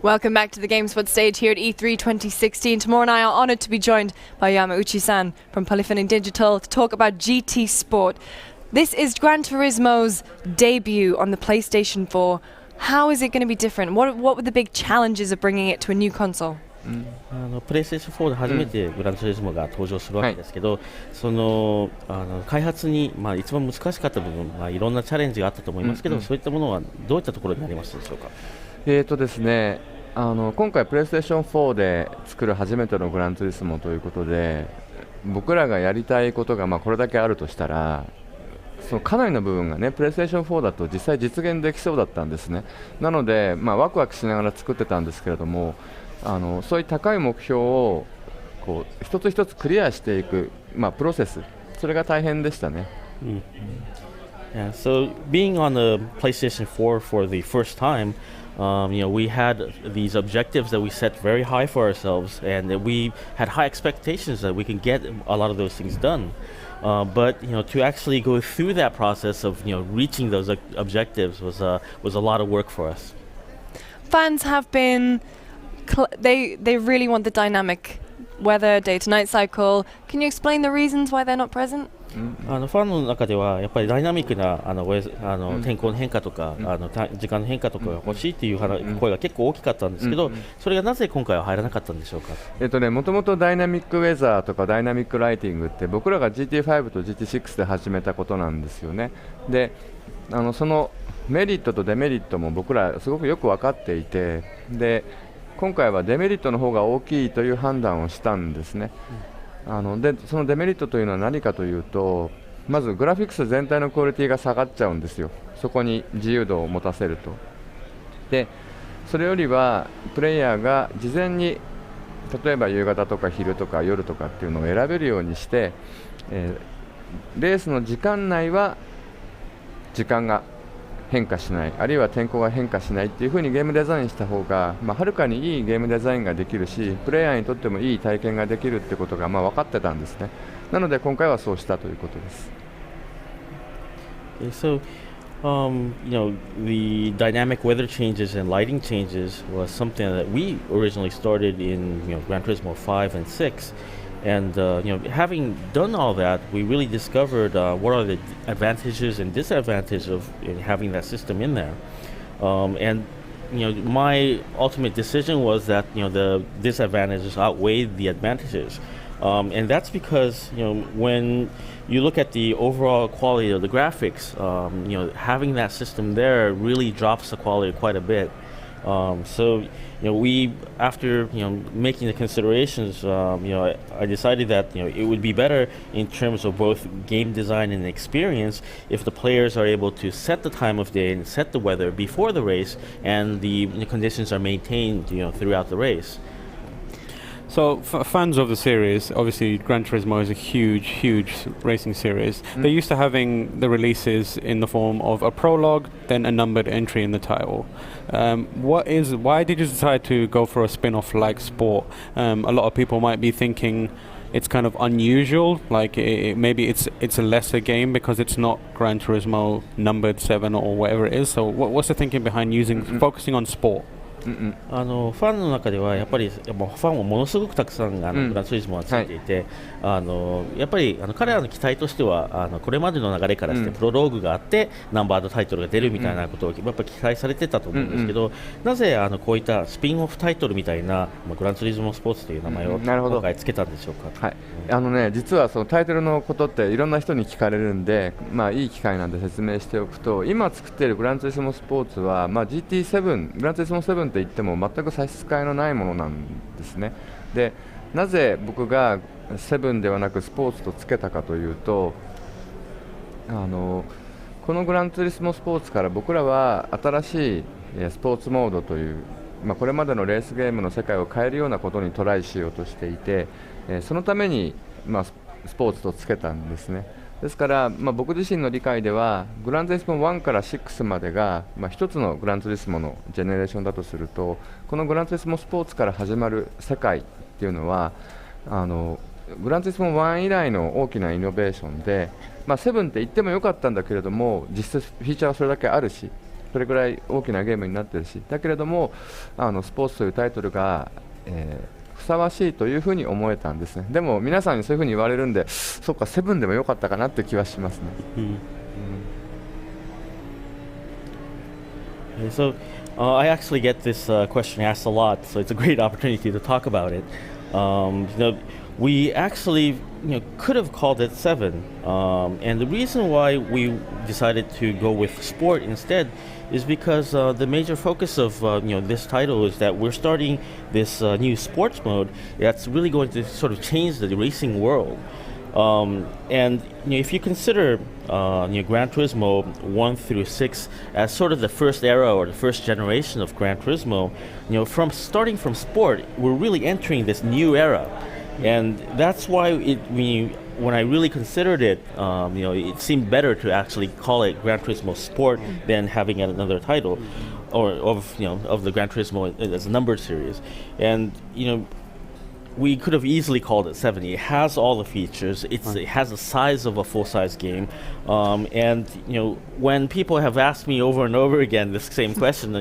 Welcome back to the GameSpot stage here at E3 2016. Tomorrow and I are honoured to be joined by Yamauchi-san from Polyphony Digital to talk about GT Sport. This is Gran Turismo's debut on the PlayStation 4. How is it going to be different? What were the big challenges of bringing it to a new console? プレイステーション4で初めてグランツーリスモが登場するわけですけど、開発に、一番難しかった部分、いろんなチャレンジがあったと思いますけど、そういったものはどういったところになりましたでしょうか。ですね、今回プレイステーション4で作る初めてのグランツーリスモということで、僕らがやりたいことがこれだけあるとしたら、そのかなりの部分がね、プレイステーション4だと実際実現できそうだったんですね。なので、ワクワクしながら作ってたんですけれども、そういう高い目標をこう一つ一つクリアしていく、プロセス、それが大変でしたね。Yeah, so being on the PlayStation 4 for the first time, we had these objectives that we set very high for ourselves, and that we had high expectations that we can get a lot of those things done. But to actually go through that process of reaching those objectives was a lot of work for us. Fans have been they really want the dynamic weather, day-to-night cycle. Can you explain the reasons why they're not present? ファンの中ではやっぱりダイナミックな天候の変化とか、時間の変化とかが欲しいという声が結構大きかったんですけど、それがなぜ今回は入らなかったんでしょうか。もともとダイナミックウェザーとかダイナミックライティングって僕らが GT5 と GT6 で始めたことなんですよね。でそのメリットとデメリットも僕らすごくよく分かっていて、で今回はデメリットの方が大きいという判断をしたんですね。でそのデメリットというのは何かというと、まずグラフィックス全体のクオリティが下がっちゃうんですよ。そこに自由度を持たせると。でそれよりはプレイヤーが事前に例えば夕方とか昼とか夜とかっていうのを選べるようにして、レースの時間内は時間が変化しない、あるいは天候が変化しないっていう風にゲームデザインした方が、はるかにいいゲームデザインができるし、プレイヤーにとってもいい体験ができるってことが分かってたんですね。なので今回はそうしたということです。So, the dynamic weather changes and lighting changes was something that we originally started in Gran Turismo 5 and 6. And having done all that, we really discovered what are the advantages and disadvantages of having that system in there. And my ultimate decision was that the disadvantages outweighed the advantages, and that's because when you look at the overall quality of the graphics, having that system there really drops the quality quite a bit. So we, after making the considerations, I decided that it would be better in terms of both game design and experience if the players are able to set the time of day and set the weather before the race, and the conditions are maintained throughout the race. So for fans of the series, obviously Gran Turismo is a huge racing series. They're used to having the releases in the form of a prologue, then a numbered entry in the title. Why did you decide to go for a spin-off like Sport? A lot of people might be thinking it's kind of unusual, like maybe it's a lesser game because it's not Gran Turismo numbered 7 or whatever it is. So what's the thinking behind focusing on Sport? ファンの中ではやっぱりファンもものすごくたくさんグランツーリスモがついていて、やっぱり彼らの期待としてはこれまでの流れからしてプロローグがあってナンバードタイトルが出るみたいなことをやっぱり期待されてたと思うんですけど、なぜこういったスピンオフタイトルみたいなグランツーリスモスポーツという名前を今回つけたんでしょうか。実はそのタイトルのことっていろんな人に聞かれるんで、いい機会なんで説明しておくと、今作っているグランツーリスモスポーツは、GT7、グランツーリスモ7って言っても全く差し支えのないものなんですね。でなぜ僕が7ではなくスポーツとつけたかというと、このグランツーリスモスポーツから僕らは新しいスポーツモードという、これまでのレースゲームの世界を変えるようなことにトライしようとしていて、そのために、スポーツとつけたんですね。ですから、僕自身の理解ではグランツーリスモ1から6までが、一つのグランツーリスモのジェネレーションだとすると、このグランツーリスモスポーツから始まる世界っていうのはグランツーリスモ1以来の大きなイノベーションで、7って言ってもよかったんだけれども実質フィーチャーはそれだけあるし、それくらい大きなゲームになってるし、だけれどもスポーツというタイトルが、ふさわしいというふうに思えたんですね。でも皆さんにそういうふうに言われるんで、そっかセブンでもよかったかなって気はしますね。So I actually get this question asked a lot, so it's a great opportunity to talk about it. We actually could have called it 7, and the reason why we decided to go with sport instead is because the major focus of this title is that we're starting this new sports mode that's really going to sort of change the racing world. And if you consider Gran Turismo 1 through 6 as sort of the first era or the first generation of Gran Turismo, from starting from sport, we're really entering this new era, and that's why when I really considered it, it seemed better to actually call it Gran Turismo Sport than having another title, or of the Gran Turismo as a numbered series, and we could have easily called it 70. It has all the features. It has the size of a full-size game, and when people have asked me over and over again this same question,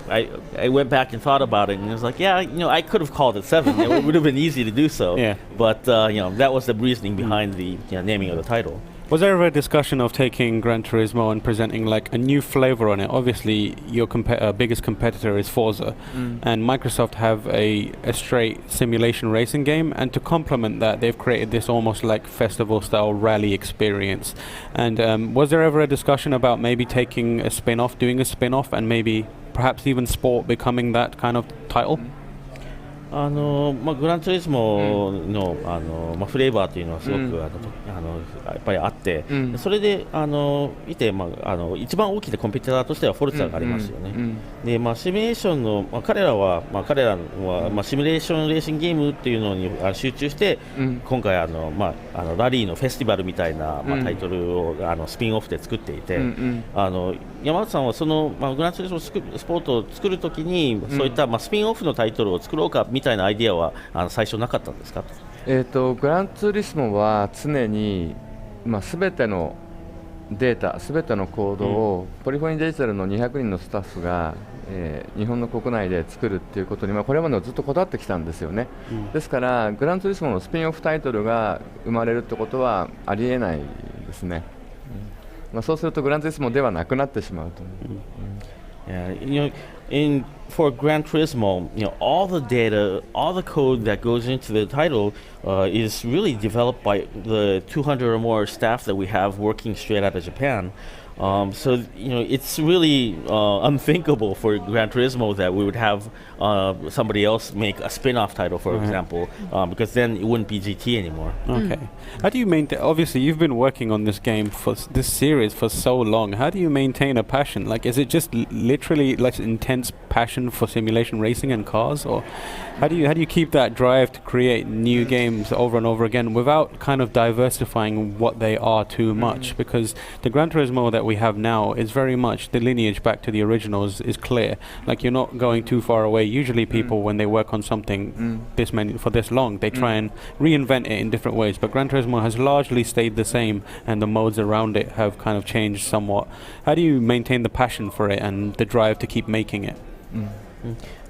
I went back and thought about it, and it was like, I could have called it 7. It would have been easy to do so. Yeah. But that was the reasoning behind the naming of the title. Was there ever a discussion of taking Gran Turismo and presenting like a new flavor on it? Obviously, your biggest competitor is Forza, and Microsoft have a straight simulation racing game, and to complement that, they've created this almost like festival-style rally experience. And was there ever a discussion about maybe taking a spin-off, doing a spin-off, and maybe perhaps even sport becoming that kind of title? グランツーリスモの、フレーバーというのはすごく、やっぱりあって、それでいて、一番大きなコンペティターとしてはフォルツァがありますよね。で、シミュレーションの、彼らは、シミュレーションレーシングゲームっていうのに集中して、今回ラリーのフェスティバルみたいな、タイトルをスピンオフで作っていて、山内さんはその、グランツーリスモスポーツを作るときに、そういった、スピンオフのタイトルを作ろうかみたいなアイディアは最初なかったんですか？グランツーリスモは常に、全てのデータ、全てのコードを、ポリフォニーデジタルの200人のスタッフが、日本の国内で作るっていうことに、これまでずっとこだわってきたんですよね。ですからグランツーリスモのスピンオフタイトルが生まれるってことはありえないですね。そうするとグランツーリスモではなくなってしまうと。For Gran Turismo, all the data, all the code that goes into the title is really developed by the 200 or more staff that we have working straight out of Japan. So it's really unthinkable for Gran Turismo that we would have somebody else make a spin-off title, for example, because then it wouldn't be GT anymore. Okay. How do you maintain? Obviously, you've been working on this game for this series for so long. How do you maintain a passion? Like, is it just literally like intense passion for simulation racing and cars, or how do you keep that drive to create new games over and over again without kind of diversifying what they are too much? Because the Gran Turismo that we have now is very much the lineage back to the originals is clear. Like, you're not going too far away. Usually people when they work on something for this long, they try and reinvent it in different ways, but Gran Turismo has largely stayed the same, and the modes around it have kind of changed somewhat. How do you maintain the passion for it and the drive to keep making it?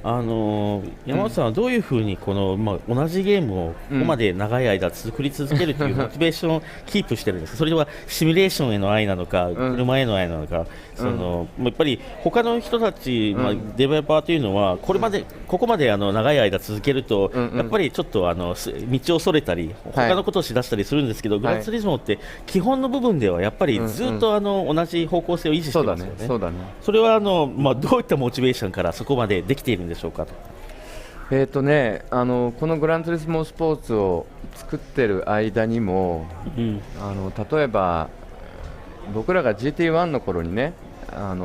山本さんはどういうふうにこの、同じゲームをここまで長い間作り続けるというモチベーションをキープしてるんですか？それはシミュレーションへの愛なのか、車への愛なのか、やっぱり他の人たち、デベロッパーというのはここまで長い間続けると、やっぱりちょっと道をそれたり他のことをしだしたりするんですけど、グランツーリスモって基本の部分ではやっぱりずっと同じ方向性を維持してますよね。それはどういったモチベーションからそこまでできているんでしょうかと。このグランツーリスモスポーツを作ってる間にも、例えば僕らが GT1 の頃にね、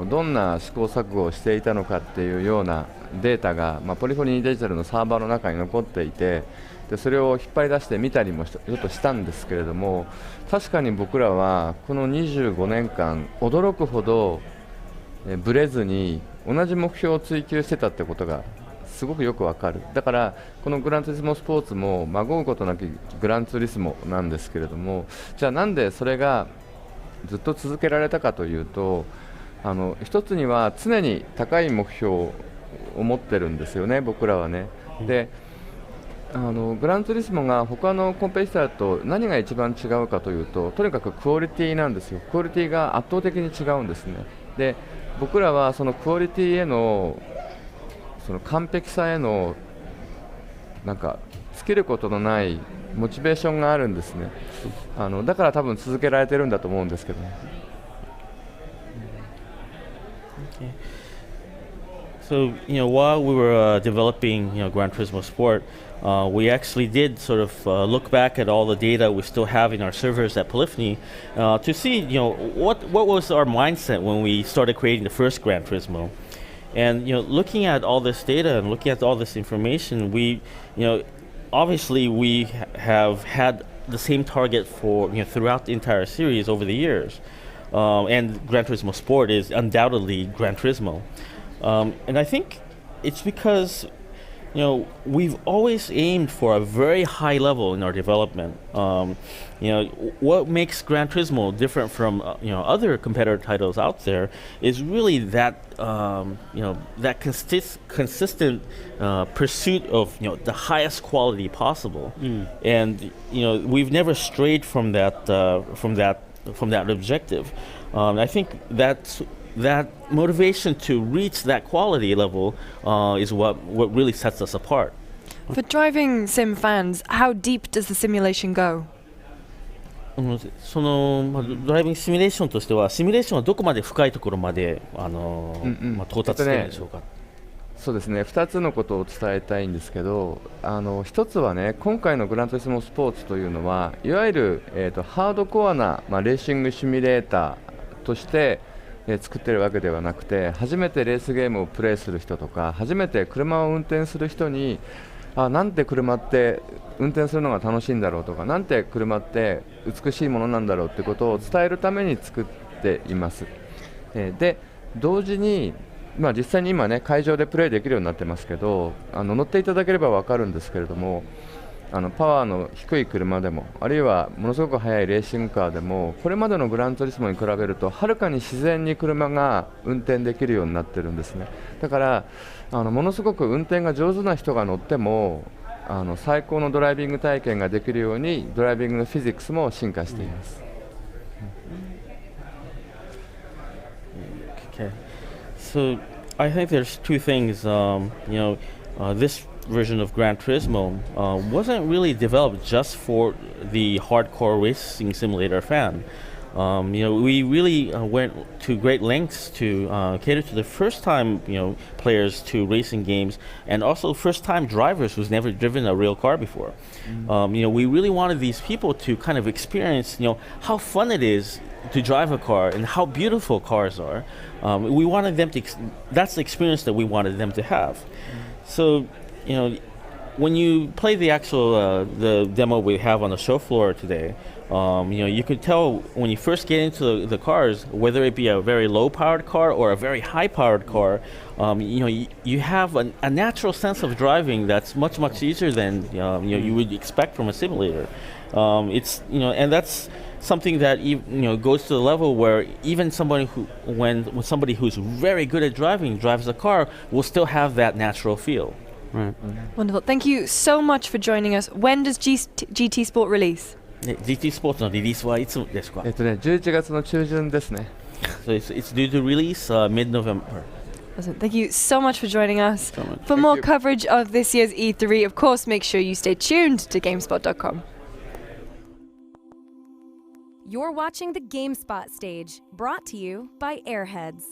どんな試行錯誤をしていたのかっていうようなデータが、ポリフォニーデジタルのサーバーの中に残っていて、でそれを引っ張り出して見たりもちょっとしたんですけれども、確かに僕らはこの25年間驚くほどブレずに同じ目標を追求してたってことがすごくよくわかる。だからこのグランツーリスモスポーツもまごうことなきグランツーリスモなんですけれども、じゃあなんでそれがずっと続けられたかというと、一つには常に高い目標を持ってるんですよね、僕らはね。でグランツーリスモが他のコンペティターと何が一番違うかというと、とにかくクオリティなんですよ。クオリティが圧倒的に違うんですね。で僕らはそのクオリティへのその完璧さへのなんか尽きることのないモチベーションがあるんですね。だから多分続けられてるんだと思うんですけどね。Okay. So, while we were developing, Gran Turismo Sport, we actually did sort of look back at all the data we still have in our servers at Polyphony to see, what was our mindset when we started creating the first Gran Turismo. And, looking at all this data and looking at all this information, we, obviously we have had the same target for, throughout the entire series over the years. And Gran Turismo Sport is undoubtedly Gran Turismo. And I think it's because, we've always aimed for a very high level in our development. What makes Gran Turismo different from, other competitor titles out there is really that, that consistent pursuit of, the highest quality possible. And, we've never strayed from that objective. I think that motivation to reach that quality level is what really sets us apart. For driving sim fans, how deep does the simulation go? そのドライビングシミュレーションとしては、シミュレーションはどこまで深いところまで到達しているんでしょうか。そうですね、2つのことを伝えたいんですけど、1つはね、今回のグランツーリスモスポーツというのは、いわゆる、ハードコアな、レーシングシミュレーターとして、作ってるわけではなくて、初めてレースゲームをプレイする人とか、初めて車を運転する人に、なんて車って運転するのが楽しいんだろうとか、なんて車って美しいものなんだろうってことを伝えるために作っています。で同時に、実際に今ね、会場でプレイできるようになってますけど、乗っていただければ分かるんですけれども、パワーの低い車でも、あるいはものすごく速いレーシングカーでも、これまでのグランツーリスモに比べるとはるかに自然に車が運転できるようになってるんですね。だからものすごく運転が上手な人が乗っても最高のドライビング体験ができるように、ドライビングのフィジックスも進化しています。Okay. So I think there's two things. This version of Gran Turismo wasn't really developed just for the hardcore racing simulator fan. We really went to great lengths to cater to the first-time, players to racing games, and also first-time drivers who's never driven a real car before. We really wanted these people to kind of experience, how fun it is to drive a car and how beautiful cars are. We wanted them to. That's the experience that we wanted them to have. So, when you play the actual the demo we have on the show floor today, you could tell when you first get into the cars, whether it be a very low-powered car or a very high-powered car, you have a natural sense of driving that's much easier than you would expect from a simulator. It's and that's something that goes to the level where even somebody when somebody who's very good at driving drives a car will still have that natural feel. Right. Wonderful. Thank you so much for joining us. When does GT Sport release? GT スポーツのリリースはいつですか11月の中旬ですね。So it's due to release mid-November. Awesome. Thank you so much for joining us. So much. For more coverage of this year's E3, of course, make sure you stay tuned to GameSpot.com. You're watching the GameSpot stage, brought to you by Airheads.